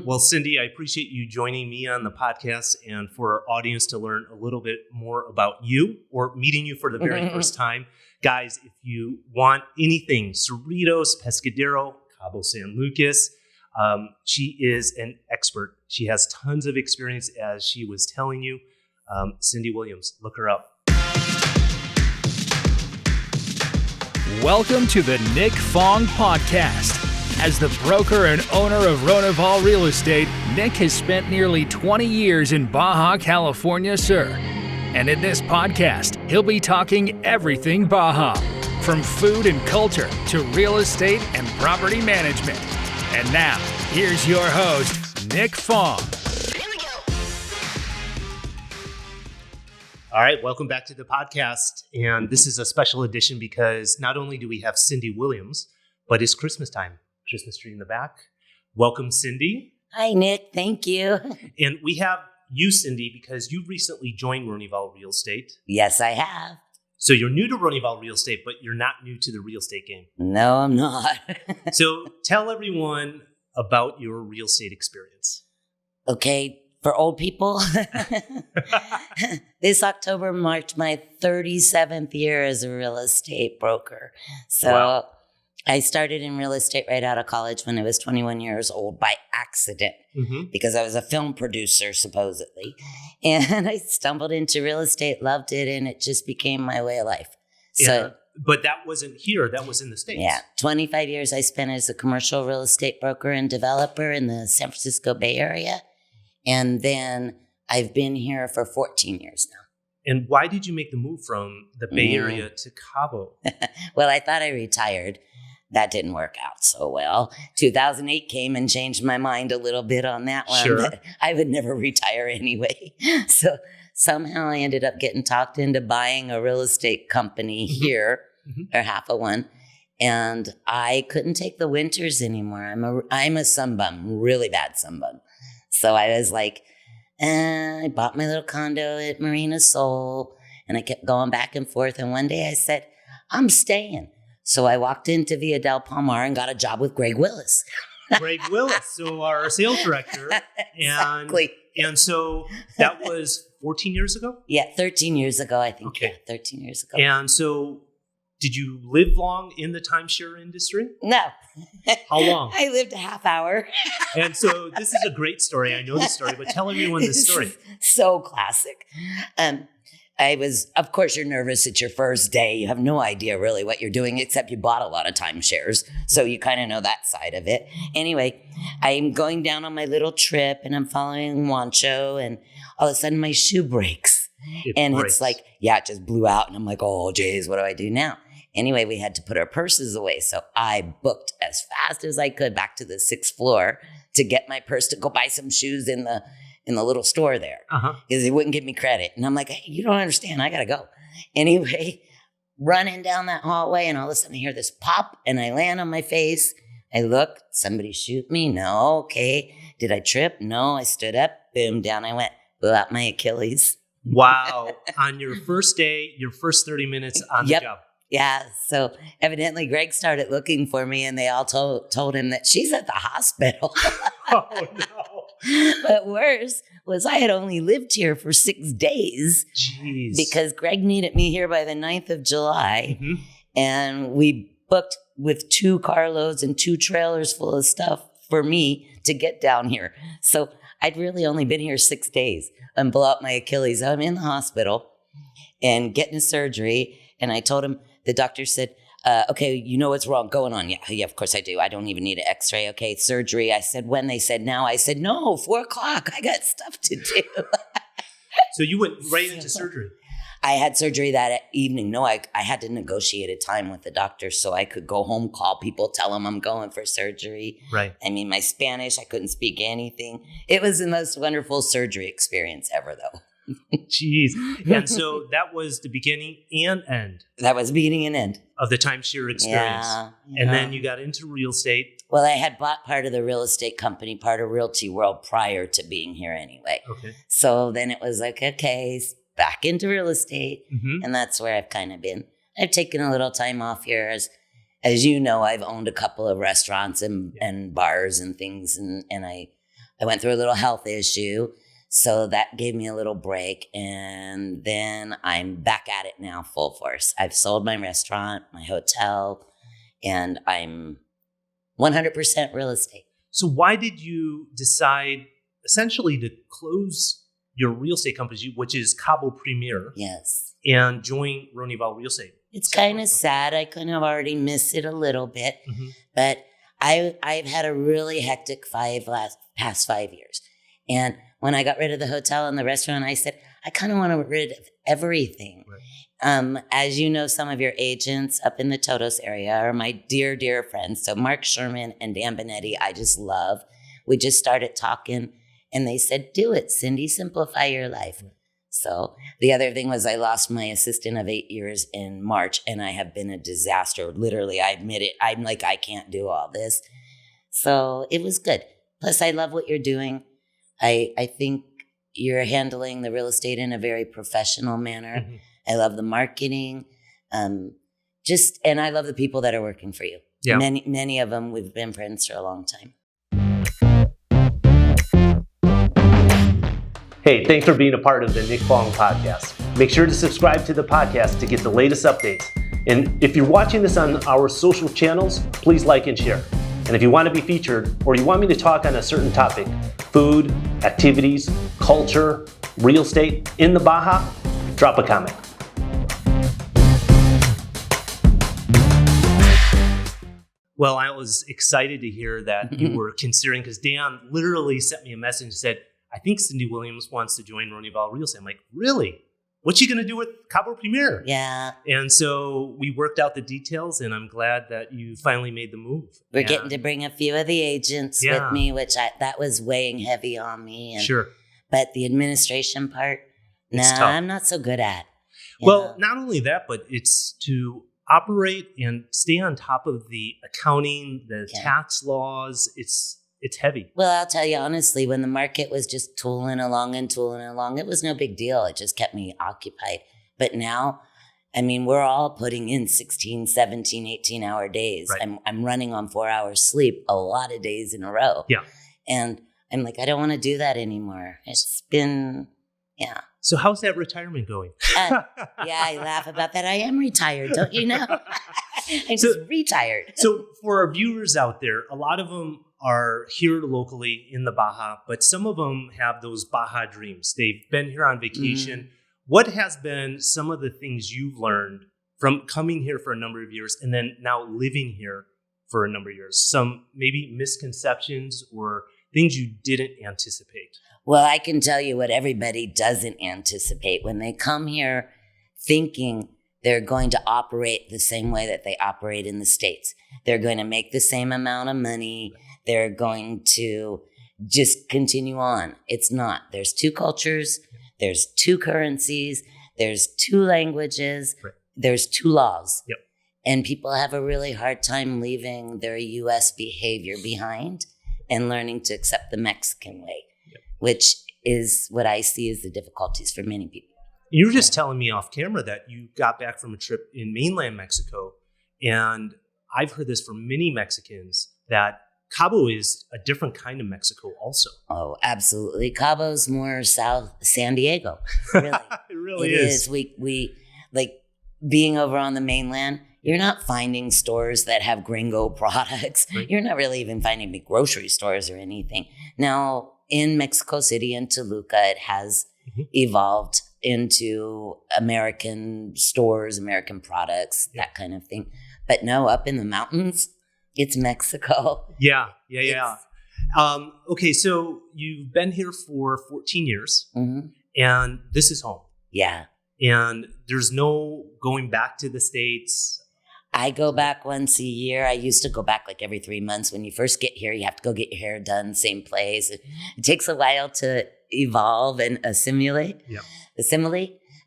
Well, Cyndi, I appreciate you joining me on the podcast and for our audience to learn a little bit more about you or meeting you for the very first time. Guys, if you want anything, Cerritos, Pescadero, Cabo San Lucas, she is an expert. She has tons of experience, as she was telling you. Cyndi Williams, look her up. Welcome to the Nick Fong Podcast. As the broker and owner of Ronival Real Estate, Nick has spent nearly 20 years in Baja, California, Sur. And in this podcast, he'll be talking everything Baja, from food and culture to real estate and property management. And now, here's your host, Nick Fong. All right, welcome back to the podcast. And this is a special edition because not only do we have Cyndi Williams, but it's Christmas time. Christmas tree in the back. Welcome, Cyndi. Hi, Nick. Thank you. And we have you, Cyndi, because you recently joined Ronival Real Estate. Yes, I have. So you're new to Ronival Real Estate, but you're not new to the real estate game. No, I'm not. So tell everyone about your real estate experience. Okay, for old people, this October marked my 37th year as a real estate broker. So wow. I started in real estate right out of college when I was 21 years old by accident because I was a film producer, supposedly. And I stumbled into real estate, loved it, and it just became my way of life. So, but that wasn't here. That was in the States. Yeah. 25 years I spent as a commercial real estate broker and developer in the San Francisco Bay Area. And then I've been here for 14 years now. And why did you make the move from the Bay Area to Cabo? Well, I thought I retired. That didn't work out so well. 2008 came and changed my mind a little bit on that one. Sure. But I would never retire anyway. So somehow I ended up getting talked into buying a real estate company here, or half of one. And I couldn't take the winters anymore. I'm a sunbum, really bad sunbum. So I was like, I bought my little condo at Marina Sol, and I kept going back and forth. And one day I said, I'm staying. So I walked into Via del Palmar and got a job with Greg Willis. Greg Willis, so our sales director. Exactly. And so that was 14 years ago? Yeah, 13 years ago, I think. Okay. Yeah, 13 years ago. And so did you live long in the timeshare industry? No. How long? I lived a half hour. And so this is a great story. I know the story, but tell everyone the story. So classic. Of course, you're nervous. It's your first day. You have no idea really what you're doing, except you bought a lot of timeshares. So you kind of know that side of it. Anyway, I'm going down on my little trip and I'm following Wancho, and all of a sudden my shoe breaks. It's like, it just blew out. And I'm like, oh, geez, what do I do now? Anyway, we had to put our purses away. So I booked as fast as I could back to the 6th floor to get my purse to go buy some shoes in the little store there, because they wouldn't give me credit. And I'm like, hey, you don't understand. I got to go. Anyway, running down that hallway, and all of a sudden I hear this pop, and I land on my face. I look, somebody shoot me? No. Okay. Did I trip? No. I stood up, boom, down I went, blew out my Achilles. Wow. On your first day, your first 30 minutes on the job. Yeah. So evidently Greg started looking for me, and they all told him that she's at the hospital. Oh, no. But worse was I had only lived here for 6 days. Jeez. Because Greg needed me here by the 9th of July. And we booked with 2 carloads and 2 trailers full of stuff for me to get down here. So I'd really only been here 6 days and blew out my Achilles. I'm in the hospital and getting surgery. And I told him, the doctor said, okay, you know what's wrong going on. Yeah, of course I do. I don't even need an x-ray. Okay, surgery. I said, when? They said, now. I said, no, 4:00. I got stuff to do. So you went right into surgery? I had surgery that evening. No, I had to negotiate a time with the doctor so I could go home, call people, tell them I'm going for surgery. Right. I mean, my Spanish, I couldn't speak anything. It was the most wonderful surgery experience ever, though. Jeez. And so that was the beginning and end. That was beginning and end. Of the timeshare experience. Yeah. And then you got into real estate. Well, I had bought part of the real estate company, part of Realty World prior to being here anyway. Okay. So then it was like, okay, back into real estate. And that's where I've kind of been. I've taken a little time off here. As you know, I've owned a couple of restaurants and bars and things. And I went through a little health issue. So that gave me a little break. And then I'm back at it now full force. I've sold my restaurant, my hotel, and I'm 100% real estate. So why did you decide essentially to close your real estate company, which is Cabo Premier? Yes. And join Ronival Real Estate? It's kind of sad. I kind of already missed it a little bit, but I've had a really hectic past 5 years. And when I got rid of the hotel and the restaurant, I said, I kind of want to get rid of everything. Right. As you know, some of your agents up in the Todos area are my dear, dear friends. So Mark Sherman and Dan Benetti, I just love. We just started talking and they said, do it, Cyndi, simplify your life. Right. So the other thing was I lost my assistant of 8 years in March and I have been a disaster. Literally, I admit it. I'm like, I can't do all this. So it was good. Plus, I love what you're doing. I think you're handling the real estate in a very professional manner. I love the marketing. And I love the people that are working for you. Yeah. Many of them, we've been friends for a long time. Hey, thanks for being a part of the Nick Fong podcast. Make sure to subscribe to the podcast to get the latest updates. And if you're watching this on our social channels, please like and share. And if you want to be featured or you want me to talk on a certain topic, food, activities, culture, real estate in the Baja, drop a comment. Well, I was excited to hear that you were considering, because Dan literally sent me a message and said, I think Cyndi Williams wants to join Ronival Real Estate. I'm like, really? What's she going to do with Cabo Premier? Yeah. And so we worked out the details, and I'm glad that you finally made the move. We're getting to bring a few of the agents with me, which that was weighing heavy on me. And, sure. But the administration part, I'm not so good at. Well, not only that, but it's to operate and stay on top of the accounting, the tax laws. It's heavy. Well, I'll tell you honestly, when the market was just tooling along, it was no big deal. It just kept me occupied. But now, I mean, we're all putting in 16, 17, 18-hour days. Right. I'm running on 4 hours sleep a lot of days in a row. Yeah. And I'm like, I don't want to do that anymore. It's been, So how's that retirement going? I laugh about that. I am retired, don't you know? I'm just retired. So for our viewers out there, a lot of them are here locally in the Baja, but some of them have those Baja dreams. They've been here on vacation. What has been some of the things you've learned from coming here for a number of years and then now living here for a number of years? Some maybe misconceptions or things you didn't anticipate? Well, I can tell you what everybody doesn't anticipate. When they come here thinking they're going to operate the same way that they operate in the States, they're going to make the same amount of money, they're going to just continue on. It's not. There's two cultures, there's two currencies, there's two languages, there's two laws. Yep. And people have a really hard time leaving their U.S. behavior behind and learning to accept the Mexican way. Which is what I see as the difficulties for many people. You were just telling me off camera that you got back from a trip in mainland Mexico. And I've heard this from many Mexicans that Cabo is a different kind of Mexico also. Oh, absolutely. Cabo's more South San Diego. Really. It really is. We like being over on the mainland. You're not finding stores that have gringo products. Right. You're not really even finding big grocery stores or anything. Now, in Mexico City and Toluca, it has evolved into American stores, American products, that kind of thing. But no, up in the mountains, it's Mexico. Yeah. Okay, so you've been here for 14 years, and this is home. Yeah. And there's no going back to the States. I go back once a year. I used to go back like every 3 months. When you first get here, you have to go get your hair done, same place. It takes a while to evolve and assimilate.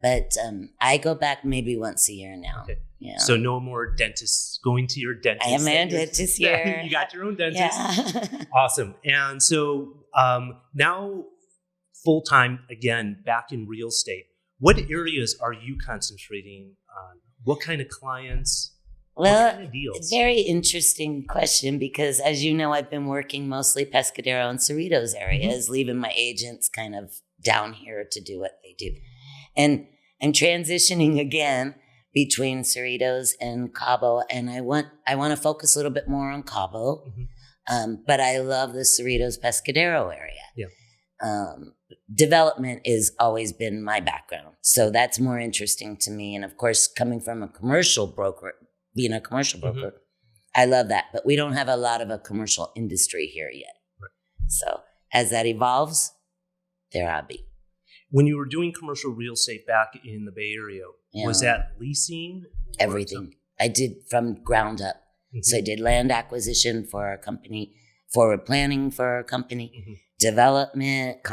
But I go back maybe once a year now. Okay. Yeah. So no more dentists going to your dentist. I have my own dentist here. You got your own dentist. Yeah. Awesome. And so now full-time, again, back in real estate. What areas are you concentrating on? What kind of clients? Well, kind of deals? very interesting question because, as you know, I've been working mostly Pescadero and Cerritos areas, leaving my agents kind of down here to do what they do. And I'm transitioning again between Cerritos and Cabo, and I want to focus a little bit more on Cabo, but I love the Cerritos Pescadero area. Yeah. Development has always been my background, so that's more interesting to me. And of course, coming from a commercial broker, being a commercial broker, I love that. But we don't have a lot of a commercial industry here yet. Right. So as that evolves, there I'll be. When you were doing commercial real estate back in the Bay Area, was that leasing? Everything. I did from ground up. So I did land acquisition for our company, forward planning for our company, development,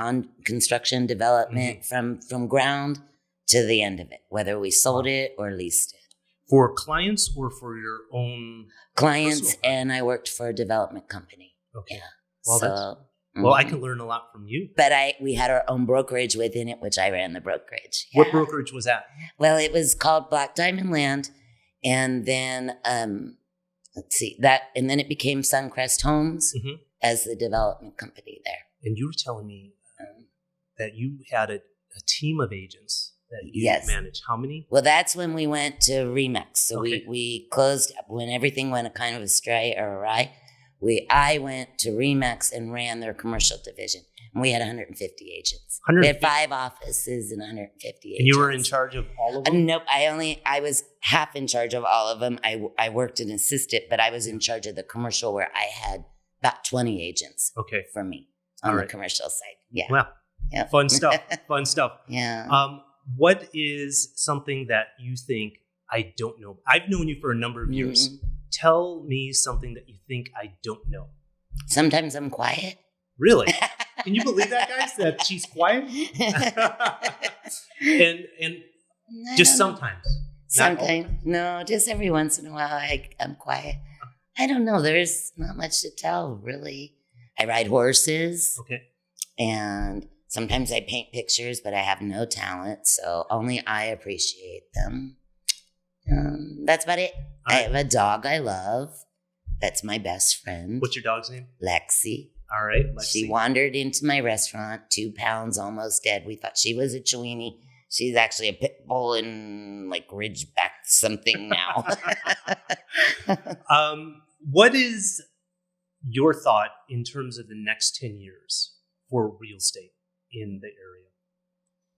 construction development from ground to the end of it, whether we sold it or leased it. For clients or for your own? Clients, and I worked for a development company. Okay. Yeah. Well, well, I can learn a lot from you. But we had our own brokerage within it, which I ran the brokerage. Yeah. What brokerage was that? Well, it was called Black Diamond Land. And then, let's see, and then it became Suncrest Homes as the development company there. And you were telling me that you had a team of agents that you managed. How many? Well, that's when we went to Remax. So we closed up when everything went kind of astray or awry. I went to Remax and ran their commercial division. And we had 150 agents. We had 5 offices and 150 agents. And you were in charge of all of them? Nope. I was half in charge of all of them. I worked and assisted, but I was in charge of the commercial where I had about 20 agents for me on the commercial side. Yeah. Well, fun stuff. Fun stuff. Yeah. What is something that you think I don't know? I've known you for a number of years. Tell me something that you think I don't know. Sometimes I'm quiet. Really? Can you believe that, guys? That she's quiet? and just sometimes. Sometimes. No, just every once in a while I'm quiet. I don't know. There's not much to tell, really. I ride horses. Okay. And sometimes I paint pictures, but I have no talent, so only I appreciate them. That's about it. I have a dog I love. That's my best friend. What's your dog's name? Lexi. All right, Lexi. She wandered into my restaurant, 2 pounds, almost dead. We thought she was a Chiweenie. She's actually a pit bull in like Ridgeback something now. What is your thought in terms of the next 10 years for real estate in the area?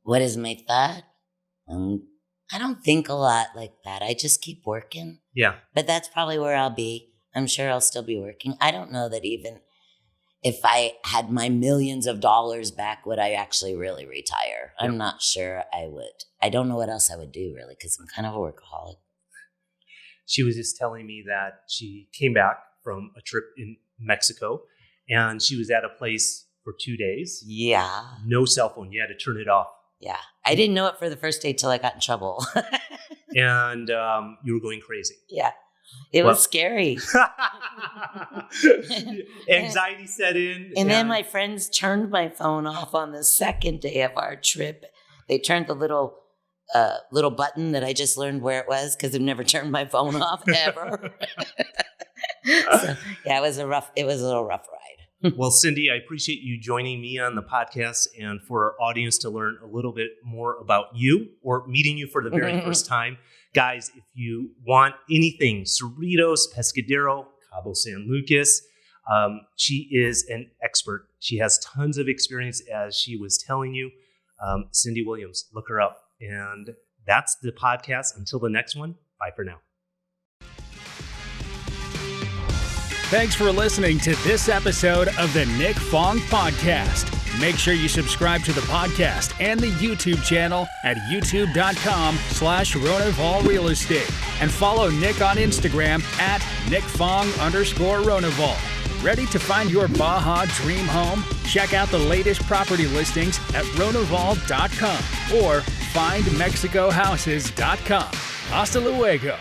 What is my thought? I don't think a lot like that. I just keep working. Yeah. But that's probably where I'll be. I'm sure I'll still be working. I don't know that even if I had my millions of dollars back, would I actually really retire? I'm not sure I would. I don't know what else I would do, really, because I'm kind of a workaholic. She was just telling me that she came back from a trip in Mexico, and she was at a place for 2 days. Yeah. No cell phone. You had to turn it off. Yeah. I didn't know it for the first day till I got in trouble. And you were going crazy. Yeah. It was scary. Anxiety set in. And then my friends turned my phone off on the second day of our trip. They turned the little button that I just learned where it was because I've never turned my phone off ever. So, yeah, it was a little rough ride. Well, Cyndi, I appreciate you joining me on the podcast and for our audience to learn a little bit more about you or meeting you for the very first time. Guys, if you want anything, Cerritos, Pescadero, Cabo San Lucas, she is an expert. She has tons of experience, as she was telling you. Cyndi Williams, look her up. And that's the podcast. Until the next one, bye for now. Thanks for listening to this episode of the Nick Fong Podcast. Make sure you subscribe to the podcast and the YouTube channel at youtube.com/Ronival Real Estate and follow Nick on Instagram at NickFong_Ronival. Ready to find your Baja dream home? Check out the latest property listings at Ronival.com or findmexicohouses.com. Hasta luego.